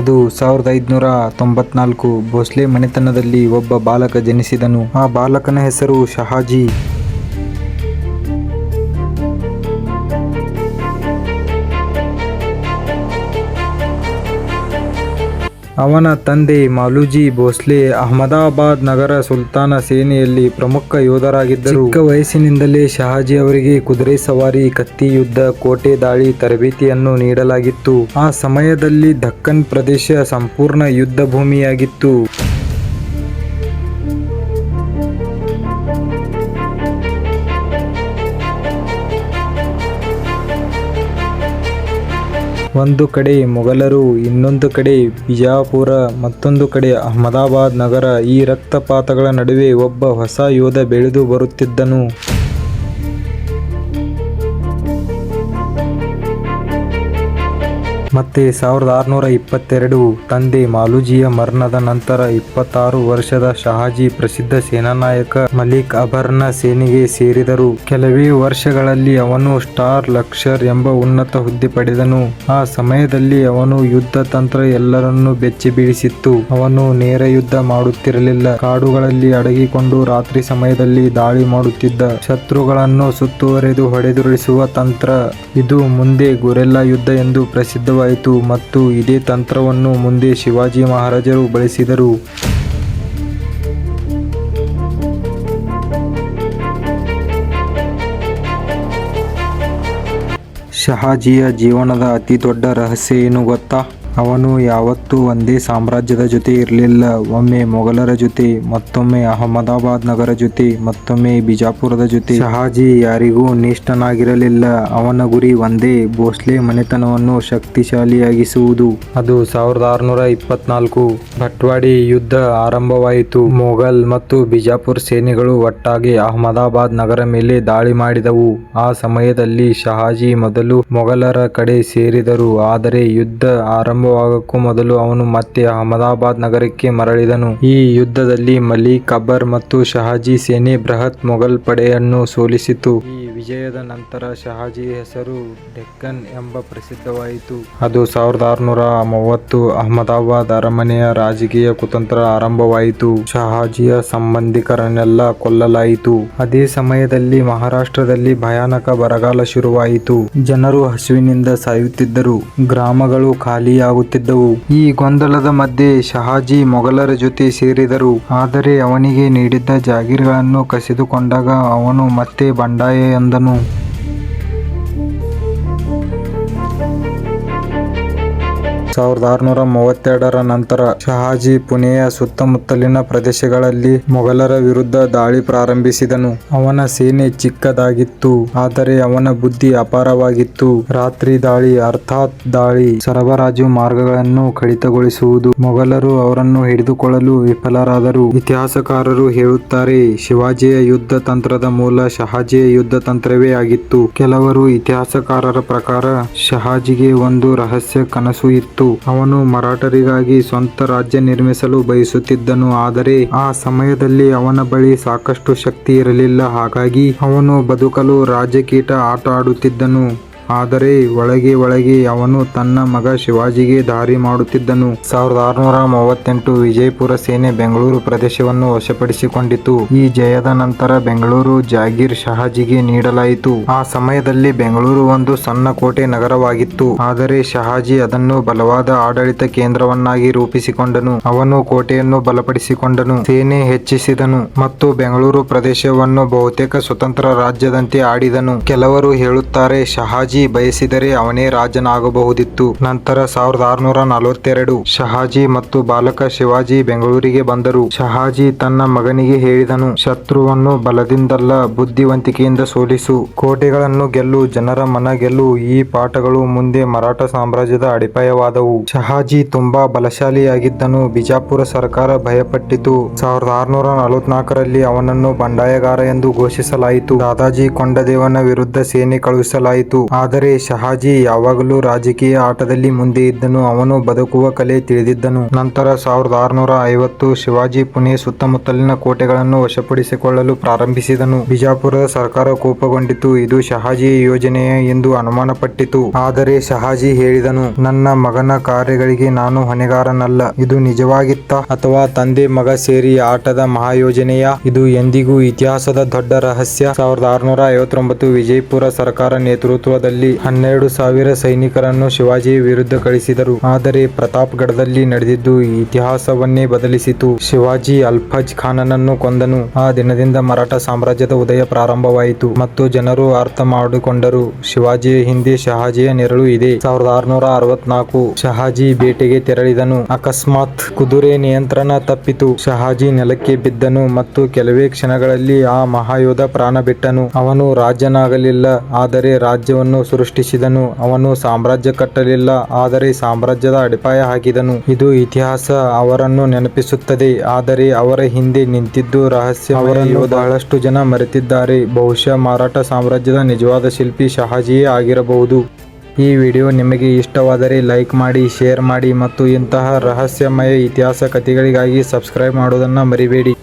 ಅದು 1594 ಭೋಸ್ಲೆ ಮನೆತನದಲ್ಲಿ ಒಬ್ಬ ಬಾಲಕ ಜನಿಸಿದನು. ಆ ಬಾಲಕನ ಹೆಸರು ಶಹಾಜಿ. ಅವನ ತಂದೆ ಮಾಲೂಜಿ ಭೋಸ್ಲೆ ಅಹಮದಾಬಾದ್ ನಗರ ಸುಲ್ತಾನ ಸೇನೆಯಲ್ಲಿ ಪ್ರಮುಖ ಯೋಧರಾಗಿದ್ದರು. ಚಿಕ್ಕ ವಯಸ್ಸಿನಿಂದಲೇ ಶಹಾಜಿ ಅವರಿಗೆ ಕುದುರೆ ಸವಾರಿ, ಕತ್ತಿ ಯುದ್ಧ, ಕೋಟೆ ದಾಳಿ ತರಬೇತಿಯನ್ನು ನೀಡಲಾಗಿತ್ತು. ಆ ಸಮಯದಲ್ಲಿ ದಕ್ಕನ್ ಪ್ರದೇಶ ಸಂಪೂರ್ಣ ಯುದ್ಧ ಭೂಮಿಯಾಗಿತ್ತು. ಒಂದು ಕಡೆ ಮೊಘಲರು, ಇನ್ನೊಂದು ಕಡೆ ಬಿಜಾಪುರ, ಮತ್ತೊಂದು ಕಡೆ ಅಹಮದಾಬಾದ್ ನಗರ. ಈ ರಕ್ತಪಾತಗಳ ನಡುವೆ ಒಬ್ಬ ಹೊಸ ಯೋಧ ಬೆಳೆದು ಬರುತ್ತಿದ್ದನು. ಮತ್ತೆ 1622 ತಂದೆ ಮಾಲೂಜಿಯ ಮರಣದ ನಂತರ 26 ವರ್ಷದ ಶಹಾಜಿ ಪ್ರಸಿದ್ಧ ಸೇನಾನಾಯಕ ಮಲಿಕ್ ಅಬರ್ನ ಸೇನೆಗೆ ಸೇರಿದರು. ಕೆಲವೇ ವರ್ಷಗಳಲ್ಲಿ ಅವನು ಸ್ಟಾರ್ ಲಷ್ಕರ್ ಎಂಬ ಉನ್ನತ ಹುದ್ದೆ ಪಡೆದನು. ಆ ಸಮಯದಲ್ಲಿ ಅವನು ಯುದ್ಧ ತಂತ್ರ ಎಲ್ಲರನ್ನೂ ಬೆಚ್ಚಿ ಬೀಳಿಸಿತ್ತು. ಅವನು ನೇರ ಯುದ್ಧ ಮಾಡುತ್ತಿರಲಿಲ್ಲ. ಕಾಡುಗಳಲ್ಲಿ ಅಡಗಿಕೊಂಡು ರಾತ್ರಿ ಸಮಯದಲ್ಲಿ ದಾಳಿ ಮಾಡುತ್ತಿದ್ದ. ಶತ್ರುಗಳನ್ನು ಸುತ್ತುವರೆದು ಹೊಡೆದುರುಳಿಸುವ ತಂತ್ರ. ಇದು ಮುಂದೆ ಗುರೆಲ್ಲಾ ಯುದ್ಧ ಎಂದು ಪ್ರಸಿದ್ಧವಾಯಿತು. ಮತ್ತು ಇದೇ ತಂತ್ರವನ್ನು ಮುಂದೆ ಶಿವಾಜಿ ಮಹಾರಾಜರು ಬಳಸಿದರು. ಶಹಾಜಿಯ ಜೀವನದ ಅತಿ ದೊಡ್ಡ ರಹಸ್ಯ ಏನು ಗೊತ್ತಾ? ಅವನು ಯಾವತ್ತೂ ಒಂದೇ ಸಾಮ್ರಾಜ್ಯದ ಜೊತೆ ಇರಲಿಲ್ಲ. ಒಮ್ಮೆ ಮೊಘಲರ ಜೊತೆ, ಮತ್ತೊಮ್ಮೆ ಅಹಮದಾಬಾದ್ ನಗರ ಜೊತೆ, ಮತ್ತೊಮ್ಮೆ ಬಿಜಾಪುರದ ಜೊತೆ. ಶಹಾಜಿ ಯಾರಿಗೂ ನಿಷ್ಠನಾಗಿರಲಿಲ್ಲ. ಅವನ ಗುರಿ ಒಂದೇ, ಭೋಸ್ಲೆ ಮನೆತನವನ್ನು ಶಕ್ತಿಶಾಲಿಯಾಗಿಸುವುದು. ಅದು 1624 ಭಟ್ವಾಡಿ ಯುದ್ಧ ಆರಂಭವಾಯಿತು. ಮೊಘಲ್ ಮತ್ತು ಬಿಜಾಪುರ್ ಸೇನೆಗಳು ಒಟ್ಟಾಗಿ ಅಹಮದಾಬಾದ್ ನಗರ ಮೇಲೆ ದಾಳಿ ಮಾಡಿದವು. ಆ ಸಮಯದಲ್ಲಿ ಶಹಾಜಿ ಮೊದಲು ಮೊಘಲರ ಕಡೆ ಸೇರಿದರು. ಆದರೆ ಯುದ್ಧ ಆರಂಭವಾಗಕ್ಕೂ ಮೊದಲು ಅವನು ಮತ್ತೆ ಅಹಮದಾಬಾದ್ ನಗರಕ್ಕೆ ಮರಳಿದನು. ಈ ಯುದ್ಧದಲ್ಲಿ ಮಲಿಕ್ ಅಕ್ಬರ್ ಮತ್ತು ಶಹಾಜಿ ಸೇನೆ ಬೃಹತ್ ಮೊಘಲ್ ಪಡೆಯನ್ನು ಸೋಲಿಸಿತು. ಈ ವಿಜಯದ ನಂತರ ಶಹಾಜಿ ಹೆಸರು ಡೆಕ್ಕನ್ ಎಂಬ ಪ್ರಸಿದ್ಧವಾಯಿತು. ಅದು 1630 ಅಹಮದಾಬಾದ್ ಅರಮನೆಯ ರಾಜಕೀಯ ಕುತಂತ್ರ ಆರಂಭವಾಯಿತು. ಶಹಾಜಿಯ ಸಂಬಂಧಿಕರನ್ನೆಲ್ಲ ಕೊಲ್ಲಲಾಯಿತು. ಅದೇ ಸಮಯದಲ್ಲಿ ಮಹಾರಾಷ್ಟ್ರದಲ್ಲಿ ಭಯಾನಕ ಬರಗಾಲ ಶುರುವಾಯಿತು. ಜನರು ಹಸಿವಿನಿಂದ ಸಾಯುತ್ತಿದ್ದರು. ಗ್ರಾಮಗಳು ಖಾಲಿಯಾಗುತ್ತಿದ್ದವು. ಈ ಗೊಂದಲದ ಮಧ್ಯೆ ಶಹಾಜಿ ಮೊಘಲರ ಜೊತೆ ಸೇರಿದರು. ಆದರೆ ಅವನಿಗೆ ನೀಡಿದ್ದ ಜಾಗೀರ್ಗಳನ್ನು ಕಸಿದುಕೊಂಡಾಗ ಅವನು ಮತ್ತೆ ಬಂಡಾಯ ಎಂದನು. ಸಾವಿರದ 1632 ನಂತರ ಶಹಾಜಿ ಪುಣೆಯ ಸುತ್ತಮುತ್ತಲಿನ ಪ್ರದೇಶಗಳಲ್ಲಿ ಮೊಘಲರ ವಿರುದ್ಧ ದಾಳಿ ಪ್ರಾರಂಭಿಸಿದನು. ಅವನ ಸೇನೆ ಚಿಕ್ಕದಾಗಿತ್ತು, ಆದರೆ ಅವನ ಬುದ್ಧಿ ಅಪಾರವಾಗಿತ್ತು. ರಾತ್ರಿ ದಾಳಿ ಅರ್ಥಾತ್ ದಾಳಿ, ಸರಬರಾಜು ಮಾರ್ಗಗಳನ್ನು ಕಡಿತಗೊಳಿಸುವುದು. ಮೊಘಲರು ಅವರನ್ನು ಹಿಡಿದುಕೊಳ್ಳಲು ವಿಫಲರಾದರು. ಇತಿಹಾಸಕಾರರು ಹೇಳುತ್ತಾರೆ, ಶಿವಾಜಿಯ ಯುದ್ಧ ತಂತ್ರದ ಮೂಲ ಶಹಾಜಿಯ ಯುದ್ಧ ತಂತ್ರವೇ ಆಗಿತ್ತು. ಕೆಲವರು ಇತಿಹಾಸಕಾರರ ಪ್ರಕಾರ ಶಹಾಜಿಗೆ ಒಂದು ರಹಸ್ಯ ಕನಸು ಇತ್ತು. ಅವನು ಮರಾಠರಿಗಾಗಿ ಸ್ವಂತ ರಾಜ್ಯ ನಿರ್ಮಿಸಲು ಬಯಸುತ್ತಿದ್ದನು. ಆದರೆ ಆ ಸಮಯದಲ್ಲಿ ಅವನ ಬಳಿ ಸಾಕಷ್ಟು ಶಕ್ತಿ ಇರಲಿಲ್ಲ. ಹಾಗಾಗಿ ಅವನು ಬದುಕಲು ರಾಜಕೀಟ ಆಟ ಆಡುತ್ತಿದ್ದನು. ಆದರೆ ಒಳಗೆ ಅವನು ತನ್ನ ಮಗ ಶಿವಾಜಿಗೆ ದಾರಿ ಮಾಡುತ್ತಿದ್ದನು. 1638 ವಿಜಯಪುರ ಸೇನೆ ಬೆಂಗಳೂರು ಪ್ರದೇಶವನ್ನು ವಶಪಡಿಸಿಕೊಂಡಿತು. ಈ ಜಯದ ನಂತರ ಬೆಂಗಳೂರು ಜಾಗೀರ್ ಶಹಾಜಿಗೆ ನೀಡಲಾಯಿತು. ಆ ಸಮಯದಲ್ಲಿ ಬೆಂಗಳೂರು ಒಂದು ಸಣ್ಣ ಕೋಟೆ ನಗರವಾಗಿತ್ತು. ಆದರೆ ಶಹಾಜಿ ಅದನ್ನು ಬಲವಾದ ಆಡಳಿತ ಕೇಂದ್ರವನ್ನಾಗಿ ರೂಪಿಸಿಕೊಂಡನು. ಅವನು ಕೋಟೆಯನ್ನು ಬಲಪಡಿಸಿಕೊಂಡನು, ಸೇನೆ ಹೆಚ್ಚಿಸಿದನು ಮತ್ತು ಬೆಂಗಳೂರು ಪ್ರದೇಶವನ್ನು ಬಹುತೇಕ ಸ್ವತಂತ್ರ ರಾಜ್ಯದಂತೆ ಆಡಿದನು. ಕೆಲವರು ಹೇಳುತ್ತಾರೆ, ಶಹಾಜಿ ಬಯಸಿದರೆ ಅವನೇ ರಾಜನಾಗಬಹುದಿತ್ತು. ನಂತರ 1642 ಶಹಾಜಿ ಮತ್ತು ಬಾಲಕ ಶಿವಾಜಿ ಬೆಂಗಳೂರಿಗೆ ಬಂದರು. ಶಹಾಜಿ ತನ್ನ ಮಗನಿಗೆ ಹೇಳಿದನು, ಶತ್ರುವನ್ನು ಬಲದಿಂದಲ್ಲ ಬುದ್ಧಿವಂತಿಕೆಯಿಂದ ಸೋಲಿಸು, ಕೋಟೆಗಳನ್ನು ಗೆಲ್ಲು, ಜನರ ಮನ ಗೆಲ್ಲು. ಈ ಪಾಠಗಳು ಮುಂದೆ ಮರಾಠ ಸಾಮ್ರಾಜ್ಯದ ಅಡಿಪಾಯವಾದವು. ಶಹಾಜಿ ತುಂಬಾ ಬಲಶಾಲಿಯಾಗಿದ್ದನು. ಬಿಜಾಪುರ ಸರ್ಕಾರ ಭಯಪಟ್ಟಿತು. 1644ರಲ್ಲಿ ಅವನನ್ನು ಬಂಡಾಯಗಾರ ಎಂದು ಘೋಷಿಸಲಾಯಿತು. ದಾದಾಜಿ ಕೊಂಡದೇವನ ವಿರುದ್ಧ ಸೇನೆ ಕಳುಹಿಸಲಾಯಿತು. ಆ ಆದರೆ ಶಹಾಜಿ ಯಾವಾಗಲೂ ರಾಜಕೀಯ ಆಟದಲ್ಲಿ ಮುಂದೆ ಇದ್ದನು. ಅವನು ಬದುಕುವ ಕಲೆ ತಿಳಿದಿದ್ದನು. ನಂತರ 1650 ಶಿವಾಜಿ ಪುಣೆ ಸುತ್ತಮುತ್ತಲಿನ ಕೋಟೆಗಳನ್ನು ವಶಪಡಿಸಿಕೊಳ್ಳಲು ಪ್ರಾರಂಭಿಸಿದನು. ಬಿಜಾಪುರದ ಸರ್ಕಾರ ಕೋಪಗೊಂಡಿತು. ಇದು ಶಹಾಜಿಯ ಯೋಜನೆಯೇ ಎಂದು ಅನುಮಾನಪಟ್ಟಿತು. ಆದರೆ ಶಹಾಜಿ ಹೇಳಿದನು, ನನ್ನ ಮಗನ ಕಾರ್ಯಗಳಿಗೆ ನಾನು ಹೊಣೆಗಾರನಲ್ಲ. ಇದು ನಿಜವಾಗಿತ್ತ ಅಥವಾ ತಂದೆ ಮಗ ಸೇರಿ ಆಟದ ಮಹಾಯೋಜನೆಯ? ಇದು ಎಂದಿಗೂ ಇತಿಹಾಸದ ದೊಡ್ಡ ರಹಸ್ಯ. 1659 ವಿಜಯಪುರ ಸರ್ಕಾರ ನೇತೃತ್ವದಲ್ಲಿ 12,000 ಸೈನಿಕರನ್ನು ಶಿವಾಜಿಯ ವಿರುದ್ಧ ಕಳಿಸಿದರು. ಆದರೆ ಪ್ರತಾಪ್ಗಢದಲ್ಲಿ ನಡೆದಿದ್ದು ಇತಿಹಾಸವನ್ನೇ ಬದಲಿಸಿತು. ಶಿವಾಜಿ ಅಲ್ಫಜ್ ಖಾನನನ್ನು ಕೊಂದನು. ಆ ದಿನದಿಂದ ಮರಾಠ ಸಾಮ್ರಾಜ್ಯದ ಉದಯ ಪ್ರಾರಂಭವಾಯಿತು ಮತ್ತು ಜನರು ಅರ್ಥ ಮಾಡಿಕೊಂಡರು, ಶಿವಾಜಿಯ ಹಿಂದೆ ಶಹಾಜಿಯ ನೆರಳು ಇದೆ. 1664 ಶಹಾಜಿ ಬೇಟೆಗೆ ತೆರಳಿದನು. ಅಕಸ್ಮಾತ್ ಕುದುರೆ ನಿಯಂತ್ರಣ ತಪ್ಪಿತು. ಶಹಾಜಿ ನೆಲಕ್ಕೆ ಬಿದ್ದನು ಮತ್ತು ಕೆಲವೇ ಕ್ಷಣಗಳಲ್ಲಿ ಆ ಮಹಾಯೋಧ ಪ್ರಾಣ ಬಿಟ್ಟನು. ಅವನು ರಾಜನಾಗಲಿಲ್ಲ, ಆದರೆ ರಾಜ್ಯವನ್ನು ಸೃಷ್ಟಿಸಿದನು. ಅವನು ಸಾಮ್ರಾಜ್ಯ ಕಟ್ಟಲಿಲ್ಲ, ಆದರೆ ಸಾಮ್ರಾಜ್ಯದ ಅಡಿಪಾಯ ಹಾಕಿದನು. ಇದು ಇತಿಹಾಸ ಅವರನ್ನು ನೆನಪಿಸುತ್ತದೆ, ಆದರೆ ಅವರ ಹಿಂದೆ ನಿಂತಿದ್ದು ರಹಸ್ಯ. ಅವರನ್ನು ಬಹಳಷ್ಟು ಜನ ಮರೆತಿದ್ದಾರೆ. ಬಹುಶಃ ಮರಾಠ ಸಾಮ್ರಾಜ್ಯದ ನಿಜವಾದ ಶಿಲ್ಪಿ ಶಹಾಜಿಯೇ ಆಗಿರಬಹುದು. ಈ ವಿಡಿಯೋ ನಿಮಗೆ ಇಷ್ಟವಾದರೆ ಲೈಕ್ ಮಾಡಿ, ಶೇರ್ ಮಾಡಿ ಮತ್ತು ಇಂತಹ ರಹಸ್ಯಮಯ ಇತಿಹಾಸ ಕಥೆಗಳಿಗಾಗಿ ಸಬ್ಸ್ಕ್ರೈಬ್ ಮಾಡುವುದನ್ನು ಮರಿಬೇಡಿ.